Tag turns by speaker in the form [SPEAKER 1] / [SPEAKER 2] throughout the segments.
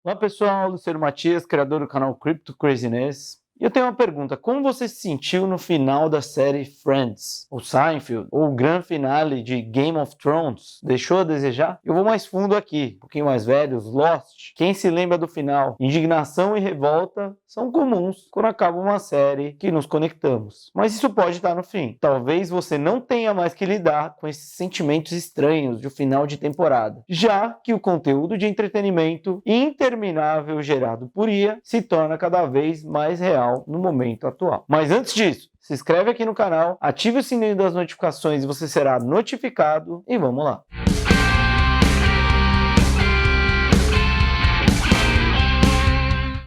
[SPEAKER 1] Olá pessoal, Luciano Matias, criador do canal Crypto Craziness. E eu tenho uma pergunta: como você se sentiu no final da série Friends? Ou Seinfeld? Ou o grande finale de Game of Thrones? Deixou a desejar? Eu vou mais fundo aqui, um pouquinho mais velhos, Lost. Quem se lembra do final? Indignação e revolta são comuns quando acaba uma série que nos conectamos. Mas isso pode estar no fim. Talvez você não tenha mais que lidar com esses sentimentos estranhos de um final de temporada, já que o conteúdo de entretenimento interminável gerado por IA se torna cada vez mais real no momento atual. Mas antes disso, se inscreve aqui no canal, ative o sininho das notificações e você será notificado e vamos lá.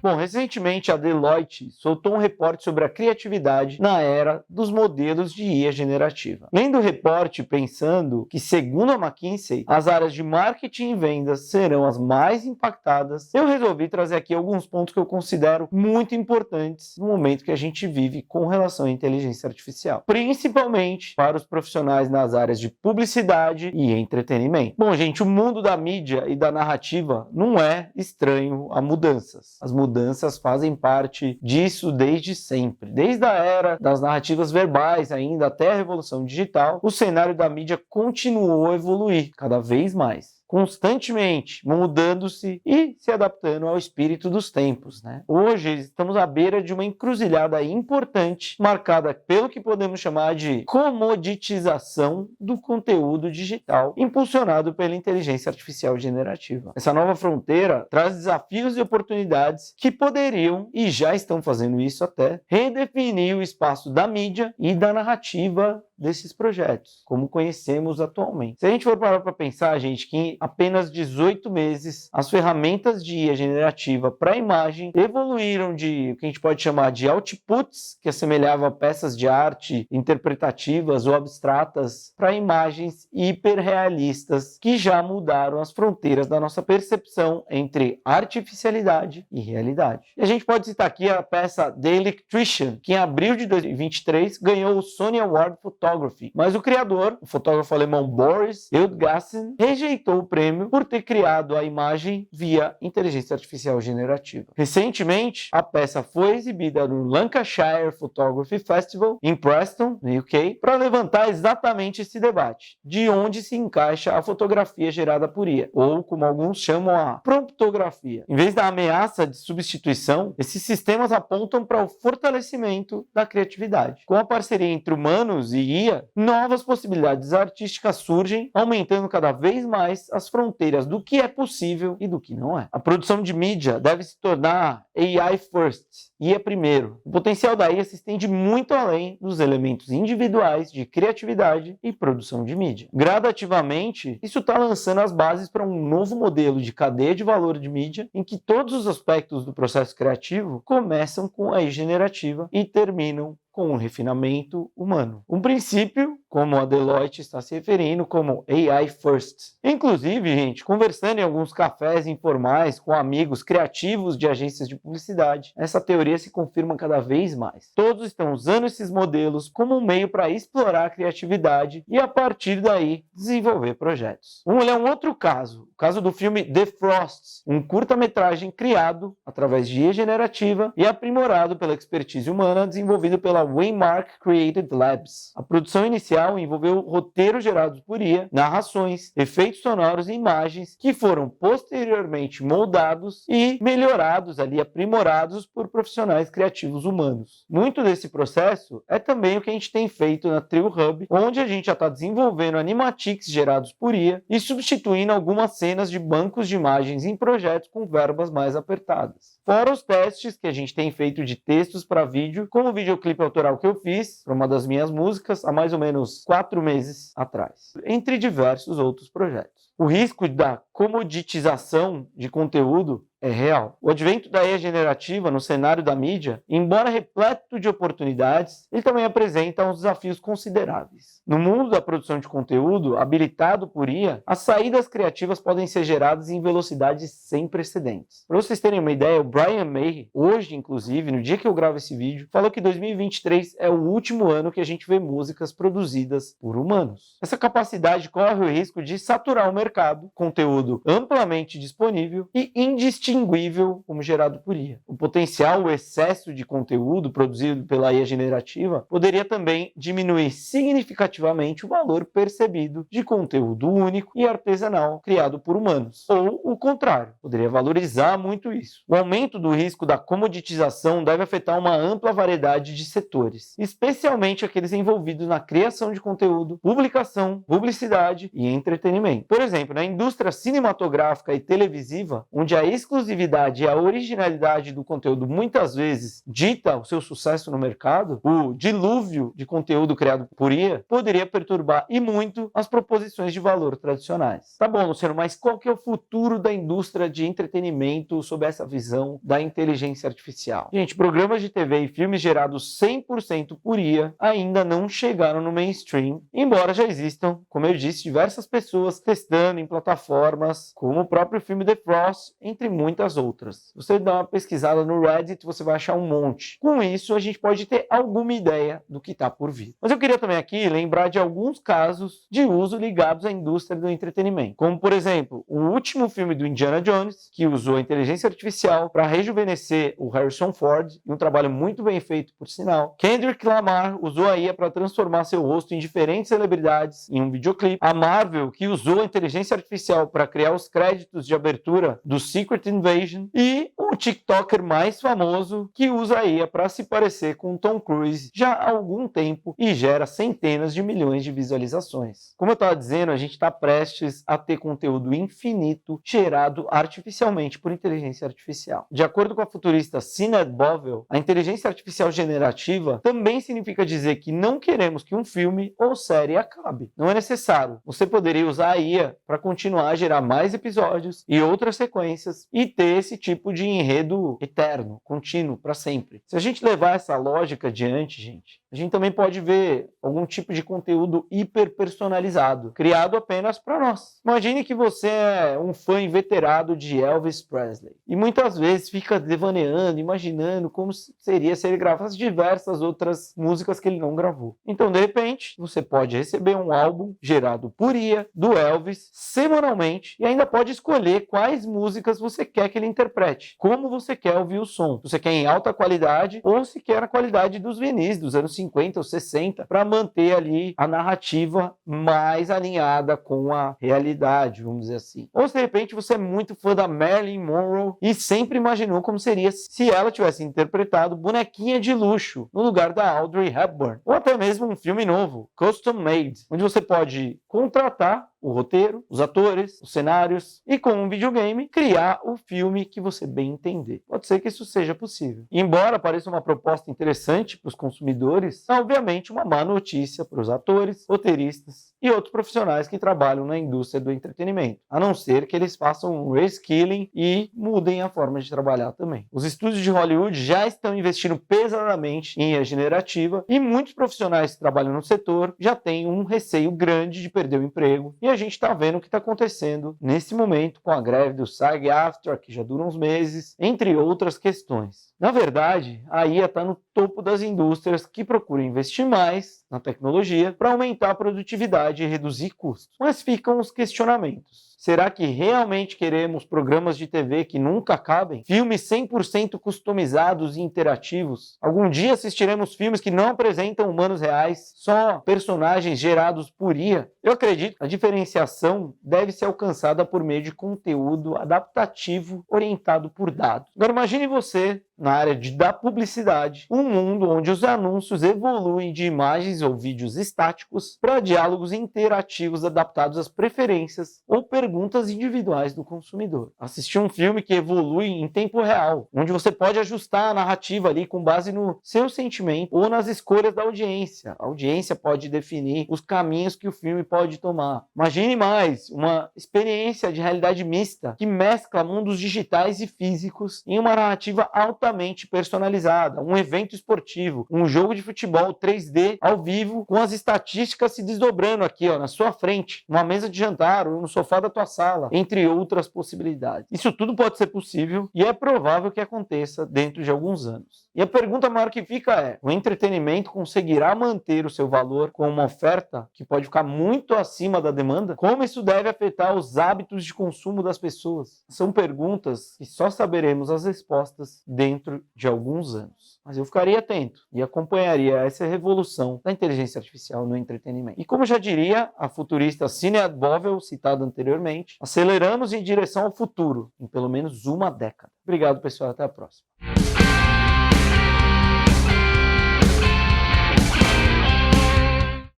[SPEAKER 1] Bom, recentemente a Deloitte soltou um reporte sobre a criatividade na era dos modelos de IA generativa. Lendo o reporte pensando que, segundo a McKinsey, as áreas de marketing e vendas serão as mais impactadas, eu resolvi trazer aqui alguns pontos que eu considero muito importantes no momento que a gente vive com relação à inteligência artificial, principalmente para os profissionais nas áreas de publicidade e entretenimento. Bom, gente, o mundo da mídia e da narrativa não é estranho a mudanças. As mudanças fazem parte disso desde sempre. Desde a era das narrativas verbais ainda até a revolução digital, o cenário da mídia continuou a evoluir cada vez mais, constantemente mudando-se e se adaptando ao espírito dos tempos, né? Hoje estamos à beira de uma encruzilhada importante, marcada pelo que podemos chamar de comoditização do conteúdo digital, impulsionado pela inteligência artificial generativa. Essa nova fronteira traz desafios e oportunidades que poderiam, e já estão fazendo isso até, redefinir o espaço da mídia e da narrativa desses projetos, como conhecemos atualmente. Se a gente for parar para pensar, gente, que em apenas 18 meses, as ferramentas de IA generativa para imagem evoluíram de o que a gente pode chamar de outputs, que assemelhavam a peças de arte interpretativas ou abstratas, para imagens hiperrealistas, que já mudaram as fronteiras da nossa percepção entre artificialidade e realidade. E a gente pode citar aqui a peça The Electrician, que em abril de 2023 ganhou o Sony Award Photography, mas o criador, o fotógrafo alemão Boris Eldgassen, rejeitou o prêmio por ter criado a imagem via inteligência artificial generativa. Recentemente, a peça foi exibida no Lancashire Photography Festival em Preston, no UK, para levantar exatamente esse debate, de onde se encaixa a fotografia gerada por IA, ou como alguns chamam a promptografia. Em vez da ameaça de substituição, esses sistemas apontam para o fortalecimento da criatividade. Com a parceria entre humanos e IA, novas possibilidades artísticas surgem, aumentando cada vez mais as fronteiras do que é possível e do que não é. A produção de mídia deve se tornar AI first, IA primeiro. O potencial da IA se estende muito além dos elementos individuais de criatividade e produção de mídia. Gradativamente, isso está lançando as bases para um novo modelo de cadeia de valor de mídia, em que todos os aspectos do processo criativo começam com a IA generativa e terminam com um refinamento humano. Um princípio, como a Deloitte está se referindo, como AI First. Inclusive, gente, conversando em alguns cafés informais com amigos criativos de agências de publicidade, essa teoria se confirma cada vez mais. Todos estão usando esses modelos como um meio para explorar a criatividade e, a partir daí, desenvolver projetos. Vamos olhar um outro caso, o caso do filme The Frost, um curta-metragem criado através de IA generativa e aprimorado pela expertise humana, desenvolvido pela Waymark Creative Labs. A produção inicial envolveu roteiros gerados por IA, narrações, efeitos sonoros e imagens que foram posteriormente moldados e melhorados aprimorados por profissionais criativos humanos. Muito desse processo é também o que a gente tem feito na Trio Hub, onde a gente já está desenvolvendo animatics gerados por IA e substituindo algumas cenas de bancos de imagens em projetos com verbas mais apertadas. Fora os testes que a gente tem feito de textos para vídeo, como o videoclipe autoral que eu fiz para uma das minhas músicas há mais ou menos 4 meses atrás, entre diversos outros projetos. O risco da comoditização de conteúdo é real. O advento da IA generativa no cenário da mídia, embora repleto de oportunidades, ele também apresenta uns desafios consideráveis. No mundo da produção de conteúdo, habilitado por IA, as saídas criativas podem ser geradas em velocidades sem precedentes. Para vocês terem uma ideia, o Brian May, hoje inclusive, no dia que eu gravo esse vídeo, falou que 2023 é o último ano que a gente vê músicas produzidas por humanos. Essa capacidade corre o risco de saturar o mercado mercado, conteúdo amplamente disponível e indistinguível como gerado por IA. O potencial, o excesso de conteúdo produzido pela IA generativa poderia também diminuir significativamente o valor percebido de conteúdo único e artesanal criado por humanos. Ou o contrário, poderia valorizar muito isso. O aumento do risco da comoditização deve afetar uma ampla variedade de setores, especialmente aqueles envolvidos na criação de conteúdo, publicação, publicidade e entretenimento. Por exemplo, na indústria cinematográfica e televisiva, onde a exclusividade e a originalidade do conteúdo muitas vezes dita o seu sucesso no mercado, o dilúvio de conteúdo criado por IA poderia perturbar e muito as proposições de valor tradicionais. Tá bom, Luciano, mas qual que é o futuro da indústria de entretenimento sob essa visão da inteligência artificial? Gente, programas de TV e filmes gerados 100% por IA ainda não chegaram no mainstream, embora já existam, como eu disse, diversas pessoas testando em plataformas como o próprio filme The Frost, entre muitas outras. Você dá uma pesquisada no Reddit, você vai achar um monte. Com isso, a gente pode ter alguma ideia do que está por vir. Mas eu queria também aqui lembrar de alguns casos de uso ligados à indústria do entretenimento, como, por exemplo, o último filme do Indiana Jones, que usou a inteligência artificial para rejuvenescer o Harrison Ford, e um trabalho muito bem feito, por sinal. Kendrick Lamar usou a IA para transformar seu rosto em diferentes celebridades em um videoclipe. A Marvel, que usou a inteligência artificial para criar os créditos de abertura do Secret Invasion. E o TikToker mais famoso, que usa a IA para se parecer com Tom Cruise já há algum tempo e gera centenas de milhões de visualizações. Como eu estava dizendo, a gente está prestes a ter conteúdo infinito gerado artificialmente por inteligência artificial. De acordo com a futurista Sinead Bovell, a inteligência artificial generativa também significa dizer que não queremos que um filme ou série acabe. Não é necessário. Você poderia usar a IA para continuar a gerar mais episódios e outras sequências e ter esse tipo de enredo eterno, contínuo, para sempre. Se a gente levar essa lógica adiante, gente, a gente também pode ver algum tipo de conteúdo hiper personalizado, criado apenas para nós. Imagine que você é um fã inveterado de Elvis Presley e muitas vezes fica devaneando, imaginando como seria se ele gravasse diversas outras músicas que ele não gravou. Então, de repente, você pode receber um álbum gerado por IA do Elvis semanalmente e ainda pode escolher quais músicas você quer que ele interprete, como você quer ouvir o som. Se você quer em alta qualidade ou se quer a qualidade dos vinis dos anos 50 ou 60 para manter ali a narrativa mais alinhada com a realidade, vamos dizer assim. Ou se de repente você é muito fã da Marilyn Monroe e sempre imaginou como seria se ela tivesse interpretado bonequinha de luxo no lugar da Audrey Hepburn. Ou até mesmo um filme novo, Custom Made, onde você pode contratar o roteiro, os atores, os cenários e com um videogame criar o filme que você bem entender. Pode ser que isso seja possível. Embora pareça uma proposta interessante para os consumidores, é obviamente uma má notícia para os atores, roteiristas e outros profissionais que trabalham na indústria do entretenimento, a não ser que eles façam um reskilling e mudem a forma de trabalhar também. Os estúdios de Hollywood já estão investindo pesadamente em IA generativa e muitos profissionais que trabalham no setor já têm um receio grande de perder o emprego. E a gente está vendo o que está acontecendo nesse momento com a greve do SAG-AFTRA, que já dura uns meses, entre outras questões. Na verdade, a IA está no topo das indústrias que procuram investir mais na tecnologia para aumentar a produtividade e reduzir custos. Mas ficam os questionamentos. Será que realmente queremos programas de TV que nunca acabem? Filmes 100% customizados e interativos? Algum dia assistiremos filmes que não apresentam humanos reais, só personagens gerados por IA? Eu acredito que a diferenciação deve ser alcançada por meio de conteúdo adaptativo orientado por dados. Agora imagine você, na área da publicidade, um mundo onde os anúncios evoluem de imagens ou vídeos estáticos para diálogos interativos adaptados às preferências ou perguntas individuais do consumidor. Assistir um filme que evolui em tempo real, onde você pode ajustar a narrativa ali com base no seu sentimento ou nas escolhas da audiência. A audiência pode definir os caminhos que o filme pode tomar. Imagine mais uma experiência de realidade mista que mescla mundos digitais e físicos em uma narrativa altamente altamente personalizada, um evento esportivo, um jogo de futebol 3D ao vivo, com as estatísticas se desdobrando aqui, ó, na sua frente, numa mesa de jantar ou no sofá da tua sala, entre outras possibilidades. Isso tudo pode ser possível e é provável que aconteça dentro de alguns anos. E a pergunta maior que fica é: o entretenimento conseguirá manter o seu valor com uma oferta que pode ficar muito acima da demanda? Como isso deve afetar os hábitos de consumo das pessoas? São perguntas que só saberemos as respostas dentro de alguns anos. Mas eu ficaria atento e acompanharia essa revolução da inteligência artificial no entretenimento. E como já diria a futurista Cinead Bovell, citada anteriormente, aceleramos em direção ao futuro em pelo menos uma década. Obrigado, pessoal. Até a próxima.